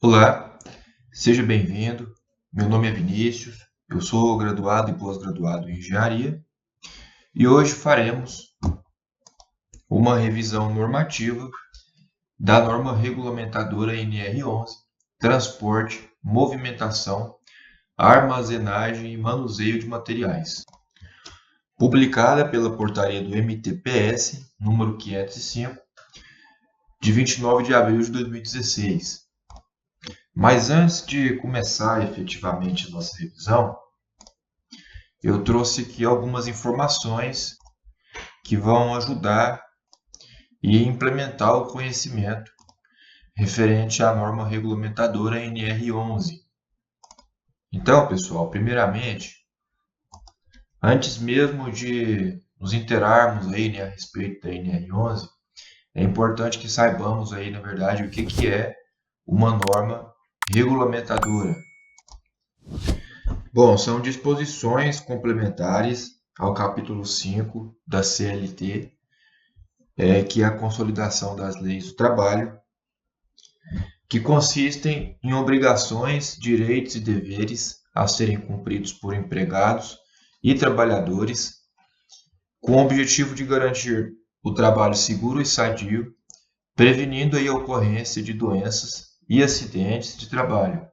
Olá, seja bem-vindo. Meu nome é Vinícius, eu sou graduado e pós-graduado em engenharia e hoje faremos uma revisão normativa da norma regulamentadora NR11, transporte, movimentação, armazenagem e manuseio de materiais, publicada pela portaria do MTPS, número 505, de 29 de abril de 2016. Mas antes de começar efetivamente a nossa revisão, eu trouxe aqui algumas informações que vão ajudar e implementar o conhecimento referente à norma regulamentadora NR11. Então, pessoal, primeiramente, antes mesmo de nos interarmos aí, a respeito da NR11, é importante que saibamos aí, na verdade, o que é uma norma regulamentadora. Bom, são disposições complementares ao capítulo 5 da CLT, que é a consolidação das leis do trabalho, que consistem em obrigações, direitos e deveres a serem cumpridos por empregados e trabalhadores, com o objetivo de garantir o trabalho seguro e sadio, prevenindo a ocorrência de doenças e acidentes de trabalho.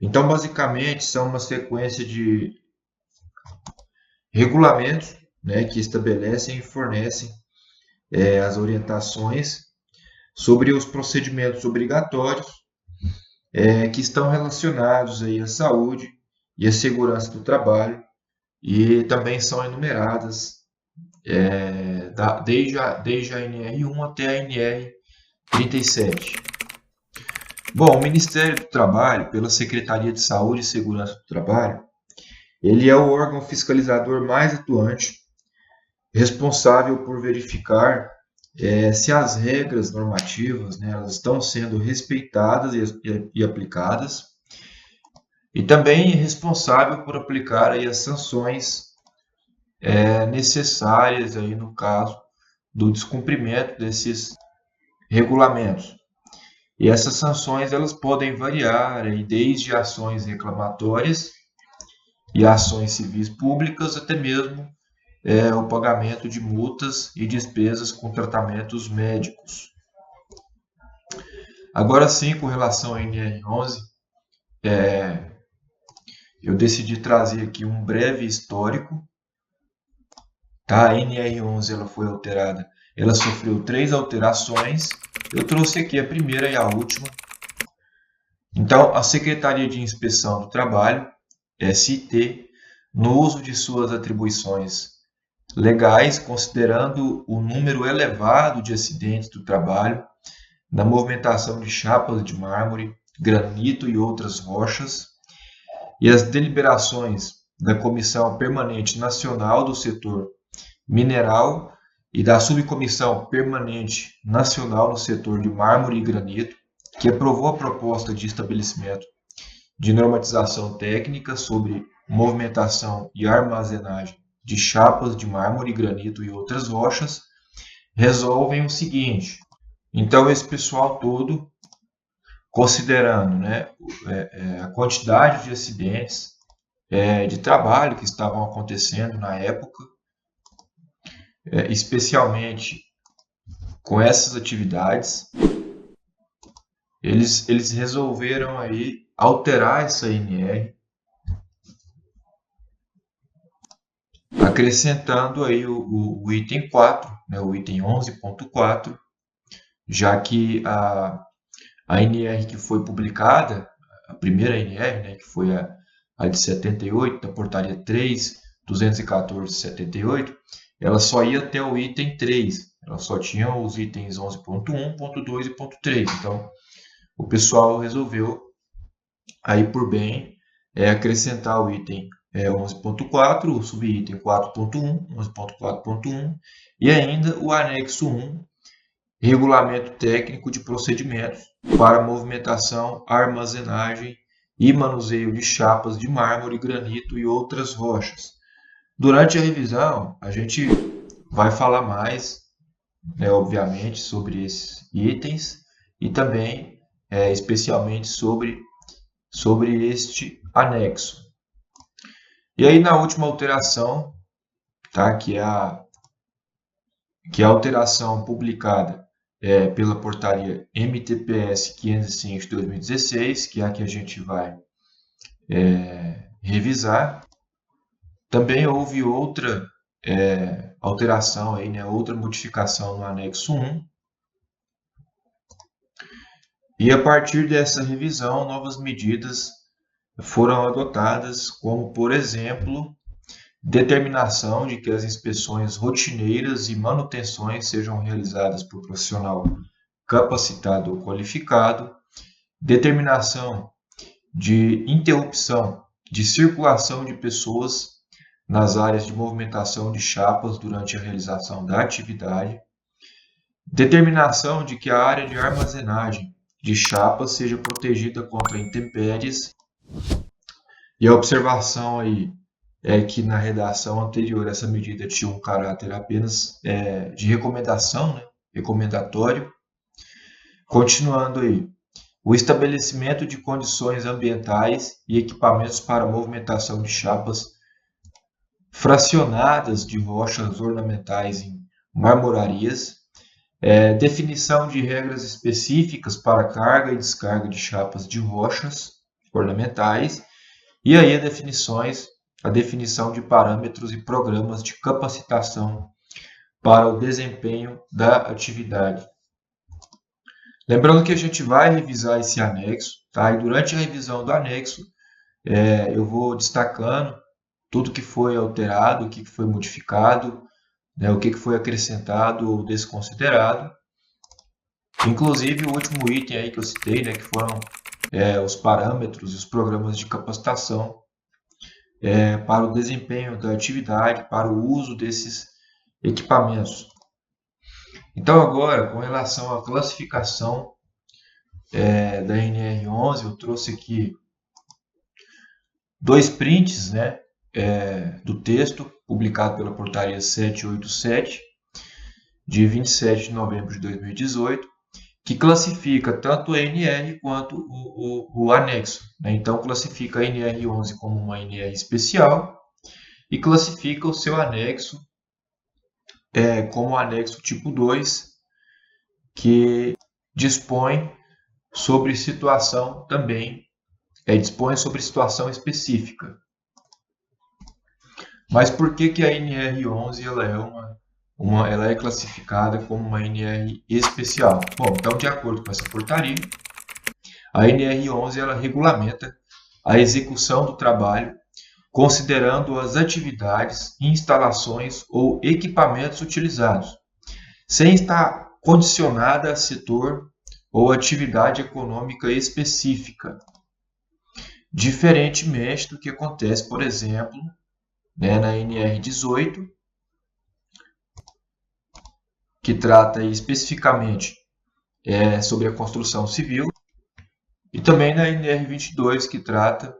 Então, basicamente, são uma sequência de regulamentos, que estabelecem e fornecem as orientações sobre os procedimentos obrigatórios que estão relacionados aí à saúde e à segurança do trabalho e também são enumeradas desde a NR1 até a NR37. Bom, o Ministério do Trabalho, pela Secretaria de Saúde e Segurança do Trabalho, ele é o órgão fiscalizador mais atuante, responsável por verificar se as regras normativas elas estão sendo respeitadas e aplicadas, e também responsável por aplicar aí as sanções necessárias aí no caso do descumprimento desses regulamentos. E essas sanções elas podem variar aí desde ações reclamatórias e ações civis públicas até mesmo o pagamento de multas e despesas com tratamentos médicos. Agora sim, com relação à NR11, eu decidi trazer aqui um breve histórico. A NR11 ela foi alterada, ela sofreu 3 alterações. Eu trouxe aqui a primeira e a última. Então, a Secretaria de Inspeção do Trabalho, SIT, no uso de suas atribuições legais, considerando o número elevado de acidentes do trabalho, na movimentação de chapas de mármore, granito e outras rochas, e as deliberações da Comissão Permanente Nacional do Setor Mineral e da Subcomissão Permanente Nacional no setor de mármore e granito, que aprovou a proposta de estabelecimento de normatização técnica sobre movimentação e armazenagem de chapas de mármore, granito e outras rochas, resolvem o seguinte. Então, esse pessoal todo, considerando a quantidade de acidentes de trabalho que estavam acontecendo na época, especialmente com essas atividades, eles resolveram aí alterar essa NR, acrescentando aí o item 4, o item 11.4, já que a NR que foi publicada, a primeira NR, que foi a de 78, da portaria 3.214/78, ela só ia até o item 3, ela só tinha os itens 11.1, .2 e .3. Então, o pessoal resolveu, aí por bem, acrescentar o item 11.4, o subitem 4.1, 11.4.1, e ainda o anexo 1, Regulamento Técnico de Procedimentos para movimentação, armazenagem e manuseio de chapas de mármore, granito e outras rochas. Durante a revisão, a gente vai falar mais, obviamente, sobre esses itens e também especialmente sobre este anexo. E aí na última alteração, tá, que é a alteração publicada pela portaria MTPS 505 de 2016, que é a que a gente vai revisar. Também houve outra alteração, aí, né, outra modificação no anexo 1. E a partir dessa revisão, novas medidas foram adotadas, como, por exemplo, determinação de que as inspeções rotineiras e manutenções sejam realizadas por profissional capacitado ou qualificado, determinação de interrupção de circulação de pessoas nas áreas de movimentação de chapas durante a realização da atividade, determinação de que a área de armazenagem de chapas seja protegida contra intempéries, e a observação aí é que na redação anterior essa medida tinha um caráter apenas de recomendação, né? Recomendatório. Continuando aí, o estabelecimento de condições ambientais e equipamentos para movimentação de chapas fracionadas de rochas ornamentais em marmorarias, definição de regras específicas para carga e descarga de chapas de rochas ornamentais, e aí a definição de parâmetros e programas de capacitação para o desempenho da atividade. Lembrando que a gente vai revisar esse anexo, tá? E durante a revisão do anexo, eu vou destacando tudo que foi alterado, o que foi modificado, né, o que foi acrescentado ou desconsiderado. Inclusive o último item aí que eu citei, né, que foram os parâmetros e os programas de capacitação para o desempenho da atividade, para o uso desses equipamentos. Então agora, com relação à classificação da NR11, eu trouxe aqui 2 prints, né, do texto publicado pela portaria 787, de 27 de novembro de 2018, que classifica tanto a NR quanto o anexo, né? Então, classifica a NR11 como uma NR especial e classifica o seu anexo como anexo tipo 2, que dispõe sobre situação também, dispõe sobre situação específica. Mas por que a NR11 ela é classificada como uma NR especial? Bom, então, de acordo com essa portaria, a NR11 ela regulamenta a execução do trabalho considerando as atividades, instalações ou equipamentos utilizados, sem estar condicionada a setor ou atividade econômica específica, diferentemente do que acontece, por exemplo, né, na NR18, que trata especificamente sobre a construção civil, e também na NR22, que trata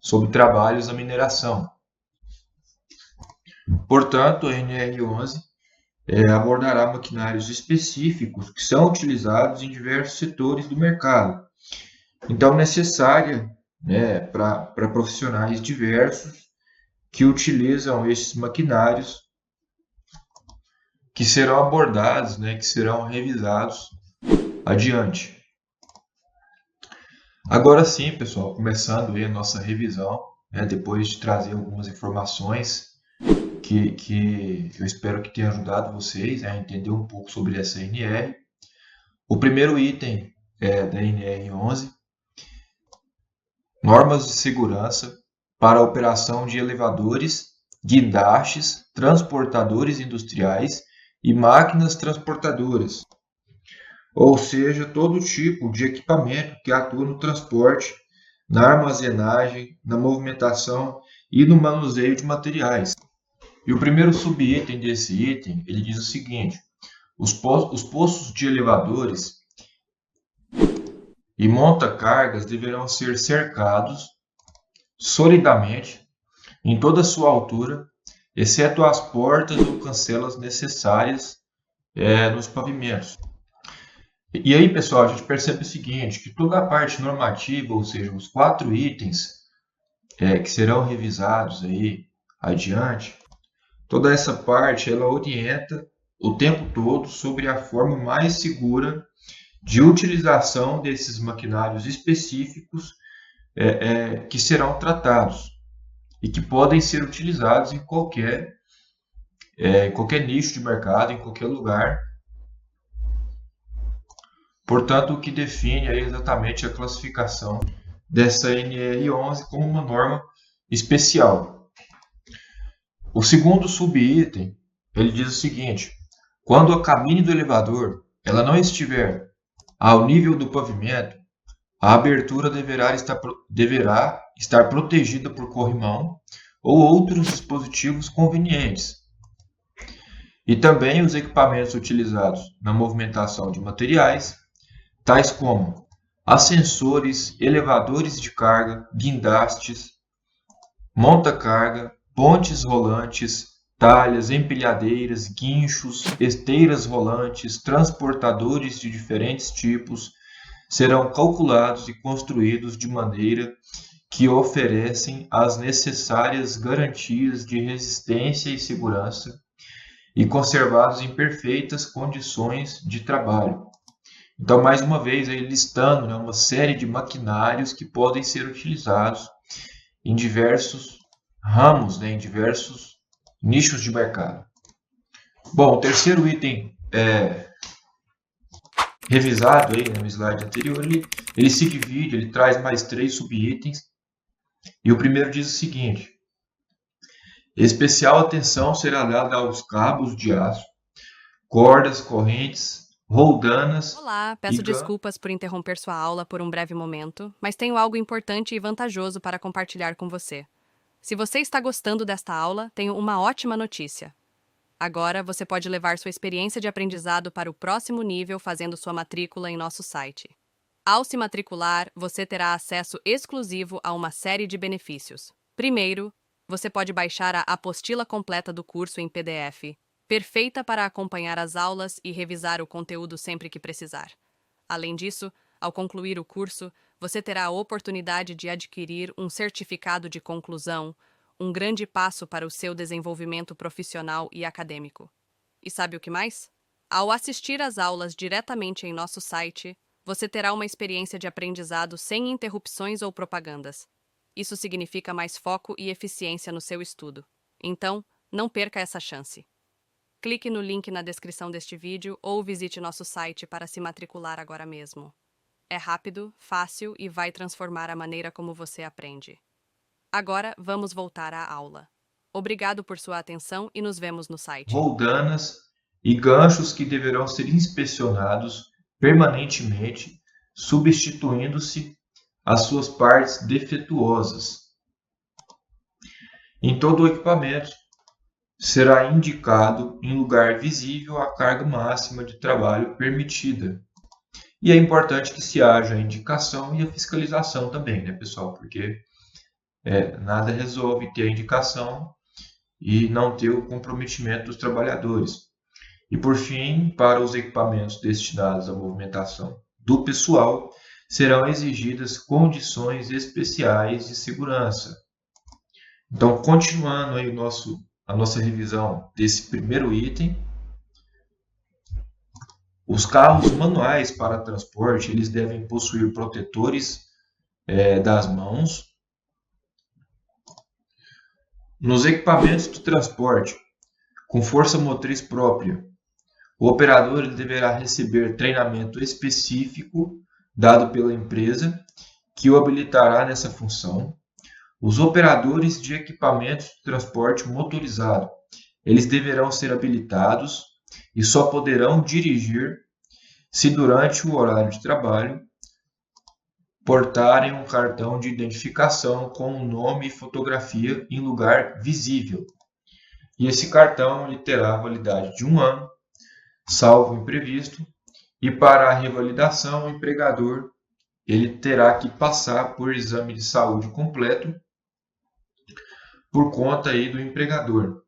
sobre trabalhos na mineração. Portanto, a NR11 abordará maquinários específicos que são utilizados em diversos setores do mercado. Então, necessária, né, para profissionais diversos que utilizam esses maquinários, que serão abordados, né, que serão revisados adiante. Agora sim, pessoal, começando aí a nossa revisão, né, depois de trazer algumas informações que eu espero que tenha ajudado vocês a entender um pouco sobre essa NR. O primeiro item da NR11, normas de segurança para a operação de elevadores, guindastes, transportadores industriais e máquinas transportadoras, ou seja, todo tipo de equipamento que atua no transporte, na armazenagem, na movimentação e no manuseio de materiais. E o primeiro subitem desse item, ele diz o seguinte: os postos de elevadores e monta-cargas deverão ser cercados solidamente em toda a sua altura, exceto as portas ou cancelas necessárias nos pavimentos. E aí, pessoal, a gente percebe o seguinte, que toda a parte normativa, ou seja, os 4 itens que serão revisados aí adiante, toda essa parte ela orienta o tempo todo sobre a forma mais segura de utilização desses maquinários específicos que serão tratados e que podem ser utilizados em qualquer nicho de mercado, em qualquer lugar. Portanto, o que define aí exatamente a classificação dessa NR11 como uma norma especial. O segundo subitem, ele diz o seguinte: quando a cabine do elevador ela não estiver ao nível do pavimento, a abertura deverá estar protegida por corrimão ou outros dispositivos convenientes. E também os equipamentos utilizados na movimentação de materiais, tais como ascensores, elevadores de carga, guindastes, monta-carga, pontes rolantes, talhas, empilhadeiras, guinchos, esteiras rolantes, transportadores de diferentes tipos, serão calculados e construídos de maneira que oferecem as necessárias garantias de resistência e segurança e conservados em perfeitas condições de trabalho. Então, mais uma vez, aí listando, né, uma série de maquinários que podem ser utilizados em diversos ramos, né, em diversos nichos de mercado. Bom, o terceiro item revisado aí, no slide anterior, ele se divide, ele traz mais 3 subitens. E o primeiro diz o seguinte: especial atenção será dada aos cabos de aço, cordas, correntes, roldanas. Olá, peço desculpas por interromper sua aula por um breve momento, mas tenho algo importante e vantajoso para compartilhar com você. Se você está gostando desta aula, tenho uma ótima notícia. Agora você pode levar sua experiência de aprendizado para o próximo nível fazendo sua matrícula em nosso site. Ao se matricular, você terá acesso exclusivo a uma série de benefícios. Primeiro, você pode baixar a apostila completa do curso em PDF, perfeita para acompanhar as aulas e revisar o conteúdo sempre que precisar. Além disso, ao concluir o curso, você terá a oportunidade de adquirir um certificado de conclusão, um grande passo para o seu desenvolvimento profissional e acadêmico. E sabe o que mais? Ao assistir às aulas diretamente em nosso site, você terá uma experiência de aprendizado sem interrupções ou propagandas. Isso significa mais foco e eficiência no seu estudo. Então, não perca essa chance. Clique no link na descrição deste vídeo ou visite nosso site para se matricular agora mesmo. É rápido, fácil e vai transformar a maneira como você aprende. Agora, vamos voltar à aula. Obrigado por sua atenção e nos vemos no site. Roldanas e ganchos que deverão ser inspecionados permanentemente, substituindo-se as suas partes defeituosas. Em todo o equipamento, será indicado em lugar visível a carga máxima de trabalho permitida. E é importante que se haja a indicação e a fiscalização também, né, pessoal? Porque nada resolve ter a indicação e não ter o comprometimento dos trabalhadores. E, por fim, para os equipamentos destinados à movimentação do pessoal, serão exigidas condições especiais de segurança. Então, continuando aí a nossa revisão desse primeiro item, os carros manuais para transporte eles devem possuir protetores das mãos. Nos equipamentos de transporte com força motriz própria, o operador ele deverá receber treinamento específico dado pela empresa que o habilitará nessa função. Os operadores de equipamentos de transporte motorizado, eles deverão ser habilitados e só poderão dirigir se durante o horário de trabalho portarem um cartão de identificação com o nome e fotografia em lugar visível. E esse cartão ele terá validade de 1 ano, salvo imprevisto, e para a revalidação, o empregador ele terá que passar por exame de saúde completo por conta aí do empregador.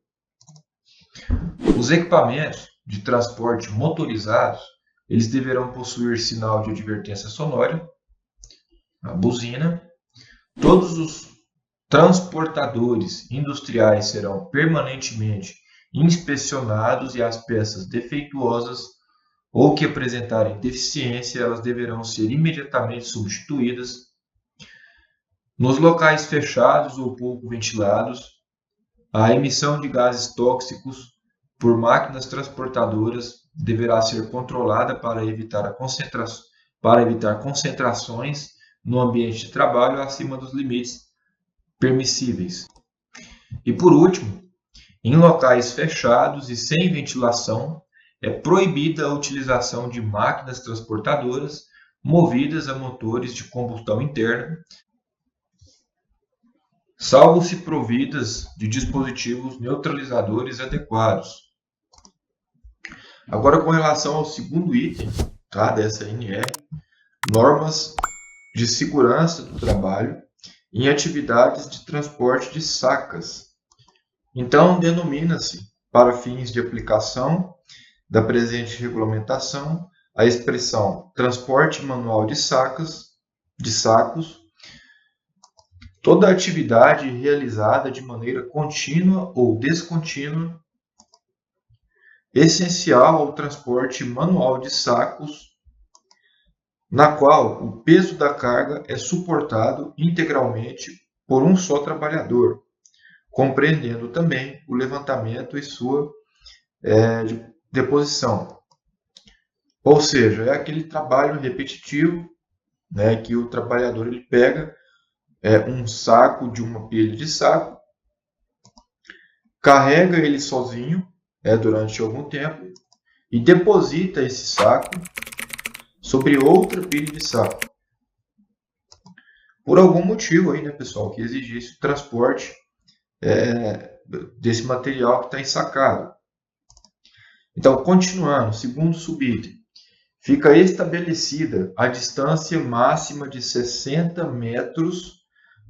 Os equipamentos de transporte motorizados, eles deverão possuir sinal de advertência sonora, a buzina. Todos os transportadores industriais serão permanentemente inspecionados e as peças defeituosas ou que apresentarem deficiência, elas deverão ser imediatamente substituídas. Nos locais fechados ou pouco ventilados, a emissão de gases tóxicos por máquinas transportadoras deverá ser controlada para evitar concentrações no ambiente de trabalho acima dos limites permissíveis. E por último, em locais fechados e sem ventilação, é proibida a utilização de máquinas transportadoras movidas a motores de combustão interna, salvo se providas de dispositivos neutralizadores adequados. Agora, com relação ao segundo item, tá, dessa NR, normas de segurança do trabalho em atividades de transporte de sacas. Então, denomina-se, para fins de aplicação da presente regulamentação, a expressão transporte manual de sacos, toda atividade realizada de maneira contínua ou descontínua, essencial ao transporte manual de sacos, na qual o peso da carga é suportado integralmente por um só trabalhador, compreendendo também o levantamento e sua deposição. Ou seja, é aquele trabalho repetitivo, né, que o trabalhador ele pega um saco de uma pilha de saco, carrega ele sozinho durante algum tempo e deposita esse saco sobre outra pilha de saco. Por algum motivo aí, né, pessoal, que exigisse o transporte desse material que está ensacado. Então, continuando, segundo subitem, fica estabelecida a distância máxima de 60 metros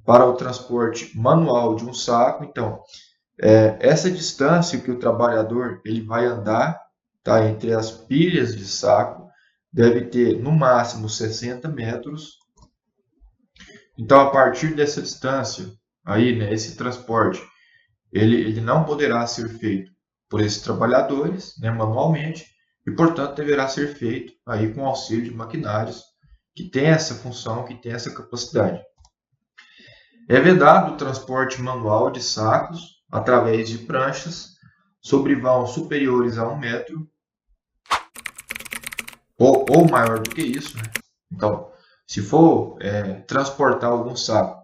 para o transporte manual de um saco. Então, essa distância que o trabalhador ele vai andar, tá, entre as pilhas de saco deve ter no máximo 60 metros. Então, a partir dessa distância, aí, né, esse transporte ele não poderá ser feito por esses trabalhadores, né, manualmente, e, portanto, deverá ser feito aí com auxílio de maquinários que tem essa função, que tem essa capacidade. É vedado o transporte manual de sacos através de pranchas sobre vãos superiores a 1 metro ou maior do que isso, né? Então, se for transportar algum saco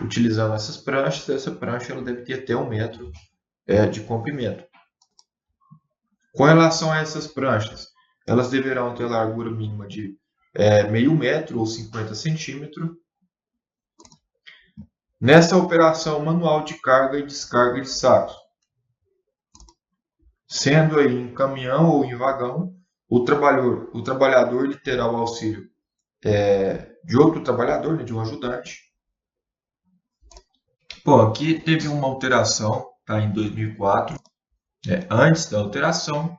utilizando essas pranchas, essa prancha ela deve ter até 1 metro de comprimento. Com relação a essas pranchas, elas deverão ter largura mínima de meio metro ou 50 centímetros. Nessa operação manual de carga e descarga de sacos, sendo aí em caminhão ou em vagão, o trabalhador ele terá o auxílio de outro trabalhador, né, de um ajudante. Bom, aqui teve uma alteração, tá, em 2004. Antes da alteração,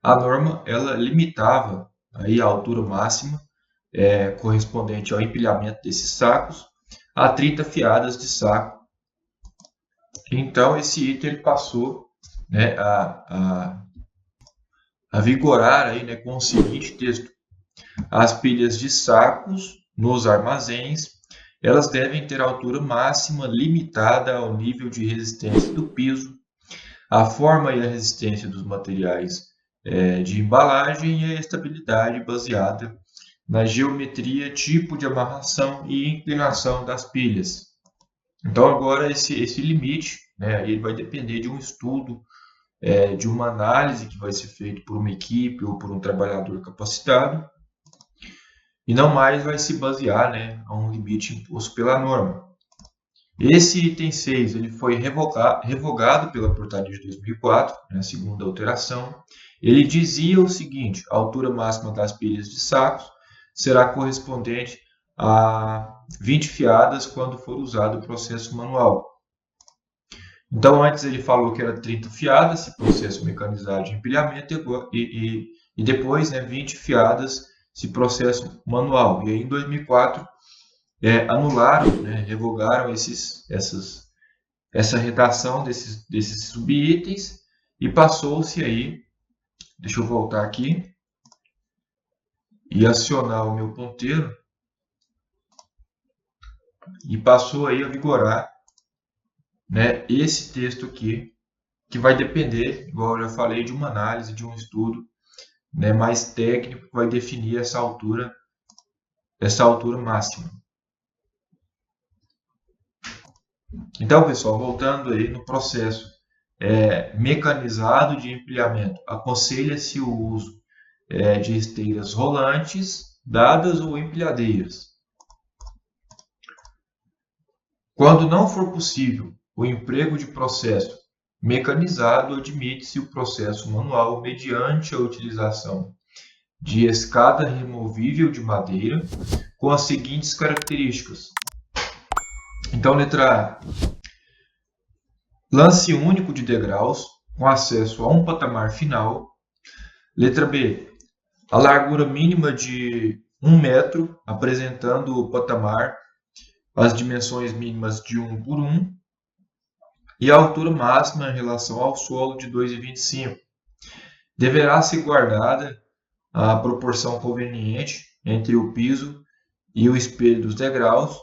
a norma ela limitava aí a altura máxima correspondente ao empilhamento desses sacos a 30 fiadas de saco. Então, esse item ele passou, né, a vigorar aí, né, com o seguinte texto: as pilhas de sacos nos armazéns elas devem ter altura máxima limitada ao nível de resistência do piso, a forma e a resistência dos materiais de embalagem e a estabilidade baseada na geometria, tipo de amarração e inclinação das pilhas. Então, agora esse limite, né, ele vai depender de um estudo, de uma análise que vai ser feita por uma equipe ou por um trabalhador capacitado, e não mais vai se basear, né, a um limite imposto pela norma. Esse item 6 ele foi revogado pela portaria de 2004, né, a segunda alteração. Ele dizia o seguinte: a altura máxima das pilhas de sacos será correspondente a 20 fiadas quando for usado o processo manual. Então, antes ele falou que era 30 fiadas, se processo mecanizado de empilhamento, e e depois, né, 20 fiadas se processo manual. E aí em 2004 anularam, né, revogaram essa redação desses subitens e passou-se aí, deixa eu voltar aqui e acionar o meu ponteiro, e passou aí a vigorar, né, esse texto aqui, que vai depender, igual eu já falei, de uma análise, de um estudo, né, mais técnico, que vai definir essa altura máxima. Então, pessoal, voltando aí no processo mecanizado de empilhamento, aconselha-se o uso de esteiras rolantes, dadas ou empilhadeiras. Quando não for possível o emprego de processo mecanizado, admite-se o processo manual mediante a utilização de escada removível de madeira com as seguintes características. Então, letra A, lance único de degraus com acesso a um patamar final. Letra B, a largura mínima de 1 metro, apresentando o patamar as dimensões mínimas de 1 por 1 e a altura máxima em relação ao solo de 2,25. Deverá ser guardada a proporção conveniente entre o piso e o espelho dos degraus,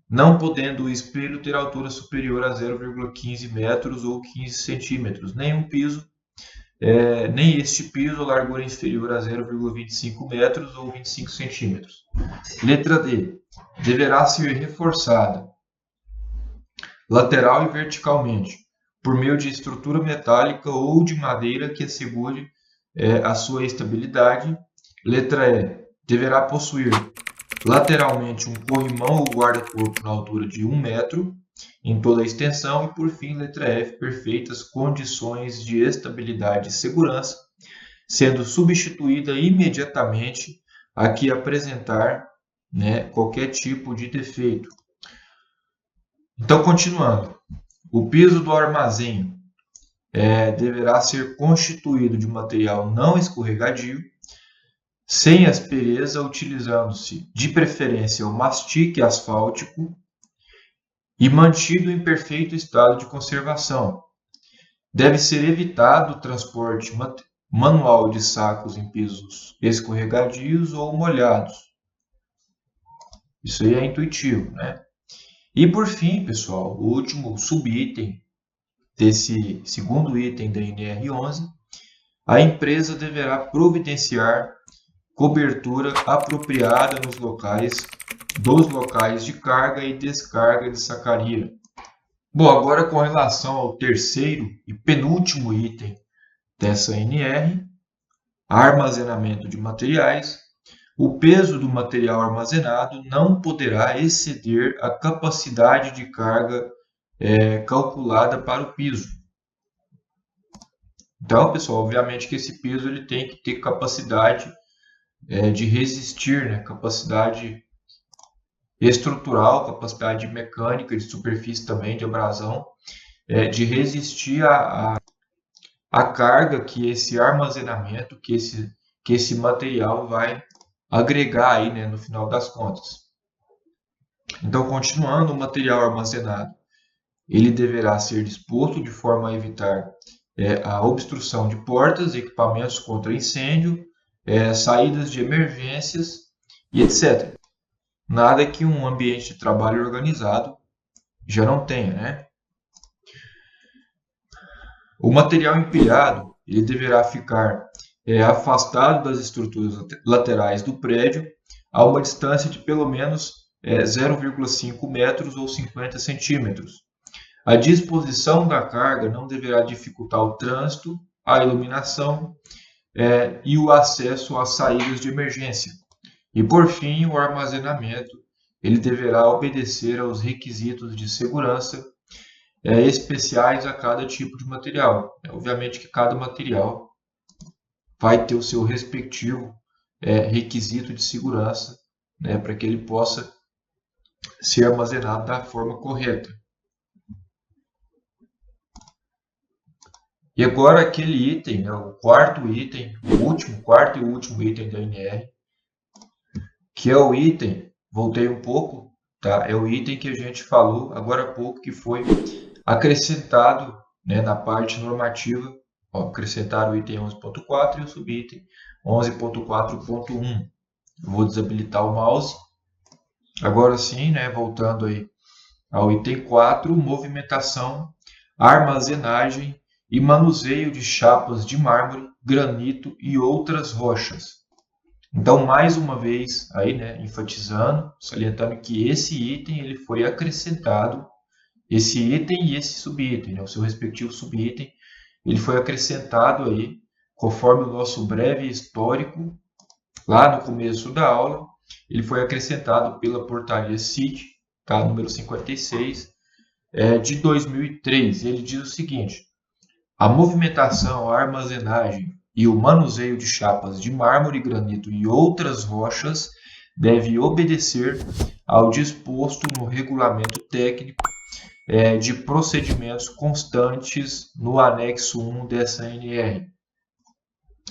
não podendo o espelho ter altura superior a 0,15 metros ou 15 centímetros, nem este piso largura inferior a 0,25 metros ou 25 centímetros. Letra D, deverá ser reforçada lateral e verticalmente por meio de estrutura metálica ou de madeira que assegure a sua estabilidade. Letra E, deverá possuir lateralmente um corrimão ou guarda-corpo na altura de 1 metro em toda a extensão. E por fim, letra F, perfeitas condições de estabilidade e segurança, sendo substituída imediatamente a que apresentar, né, qualquer tipo de defeito. Então, continuando, o piso do armazém deverá ser constituído de material não escorregadio, sem aspereza, utilizando-se de preferência o mastique asfáltico e mantido em perfeito estado de conservação. Deve ser evitado o transporte manual de sacos em pisos escorregadios ou molhados. Isso aí é intuitivo, né? E por fim, pessoal, o último subitem desse segundo item da NR11, a empresa deverá providenciar cobertura apropriada dos locais de carga e descarga de sacarina. Bom, agora com relação ao terceiro e penúltimo item dessa NR, armazenamento de materiais, o peso do material armazenado não poderá exceder a capacidade de carga calculada para o piso. Então, pessoal, obviamente que esse peso ele tem que ter capacidade de resistir, né? Capacidade estrutural, capacidade mecânica, de superfície também, de abrasão, de resistir à carga que esse armazenamento, que esse material vai agregar aí, né, no final das contas. Então, continuando, o material armazenado, ele deverá ser disposto de forma a evitar a obstrução de portas, equipamentos contra incêndio, saídas de emergências e etc. Nada que um ambiente de trabalho organizado já não tenha, né? O material empilhado ele deverá ficar afastado das estruturas laterais do prédio a uma distância de pelo menos 0,5 metros ou 50 centímetros. A disposição da carga não deverá dificultar o trânsito, a iluminação e o acesso às saídas de emergência. E por fim, o armazenamento ele deverá obedecer aos requisitos de segurança especiais a cada tipo de material. Obviamente que cada material vai ter o seu respectivo requisito de segurança, né, para que ele possa ser armazenado da forma correta. E agora aquele item, né, o quarto item, quarto e último item da NR, que é o item, voltei um pouco, tá? É o item que a gente falou agora há pouco, que foi acrescentado, né, na parte normativa. Ó, acrescentaram o item 11.4 e o subitem 11.4.1. Vou desabilitar o mouse. Agora sim, né, voltando aí ao item 4, movimentação, armazenagem e manuseio de chapas de mármore, granito e outras rochas. Então, mais uma vez, aí, né, enfatizando, salientando que esse item ele foi acrescentado, esse item e esse subitem, né, o seu respectivo subitem, ele foi acrescentado aí, conforme o nosso breve histórico, lá no começo da aula, ele foi acrescentado pela portaria CIT, tá, número 56, de 2003. Ele diz o seguinte: a movimentação, a armazenagem e o manuseio de chapas de mármore, granito e outras rochas deve obedecer ao disposto no regulamento técnico de procedimentos constantes no anexo 1 dessa NR.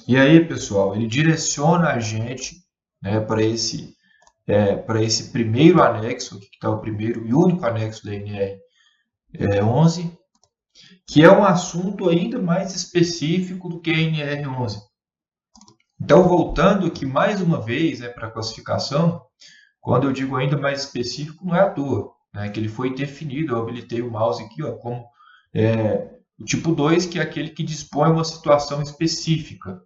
E aí, pessoal, ele direciona a gente, né, para esse primeiro anexo, aqui que está o primeiro e único anexo da NR 11, que é um assunto ainda mais específico do que a NR11. Então, voltando aqui mais uma vez, né, para a classificação, quando eu digo ainda mais específico, não é à toa, né, que ele foi definido. Eu habilitei o mouse aqui, ó, como o tipo 2, que é aquele que dispõe uma situação específica.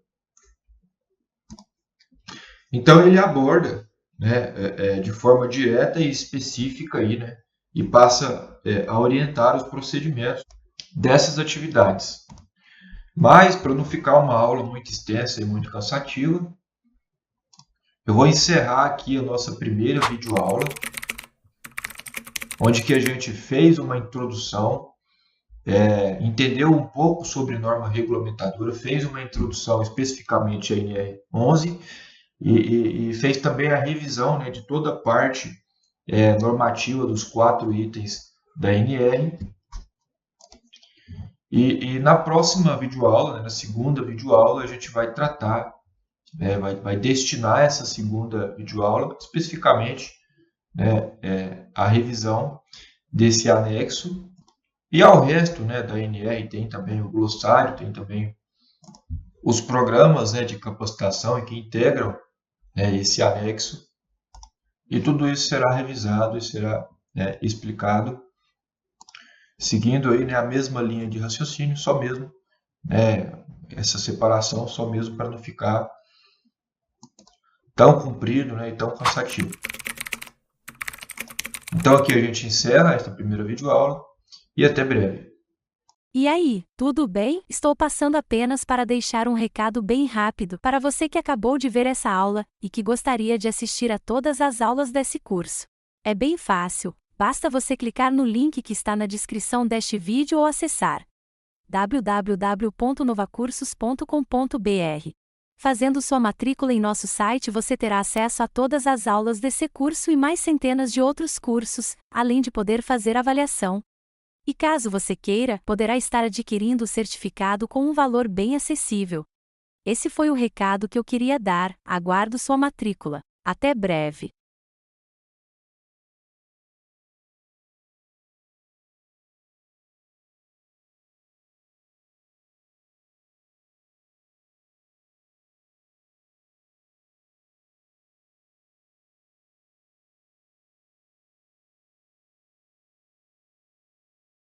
Então, ele aborda, né, de forma direta e específica aí, né, e passa a orientar os procedimentos dessas atividades. Mas, para não ficar uma aula muito extensa e muito cansativa, eu vou encerrar aqui a nossa primeira videoaula, onde que a gente fez uma introdução, entendeu um pouco sobre norma regulamentadora, fez uma introdução especificamente à NR11 e fez também a revisão, né, de toda a parte normativa dos 4 itens da NR. E na próxima videoaula, né, na segunda videoaula, a gente vai tratar, vai destinar essa segunda videoaula especificamente, né, a revisão desse anexo. E ao resto, né, da NR tem também o glossário, tem também os programas, né, de capacitação que integram, né, esse anexo. E tudo isso será revisado e será, né, explicado, seguindo aí, né, a mesma linha de raciocínio, só mesmo, né, essa separação, só mesmo para não ficar tão comprido, né, e tão cansativo. Então aqui a gente encerra esta primeira videoaula e até breve. E aí, tudo bem? Estou passando apenas para deixar um recado bem rápido para você que acabou de ver essa aula e que gostaria de assistir a todas as aulas desse curso. É bem fácil, basta você clicar no link que está na descrição deste vídeo ou acessar www.novacursos.com.br. Fazendo sua matrícula em nosso site, você terá acesso a todas as aulas desse curso e mais centenas de outros cursos, além de poder fazer avaliação. E caso você queira, poderá estar adquirindo o certificado com um valor bem acessível. Esse foi o recado que eu queria dar. Aguardo sua matrícula. Até breve!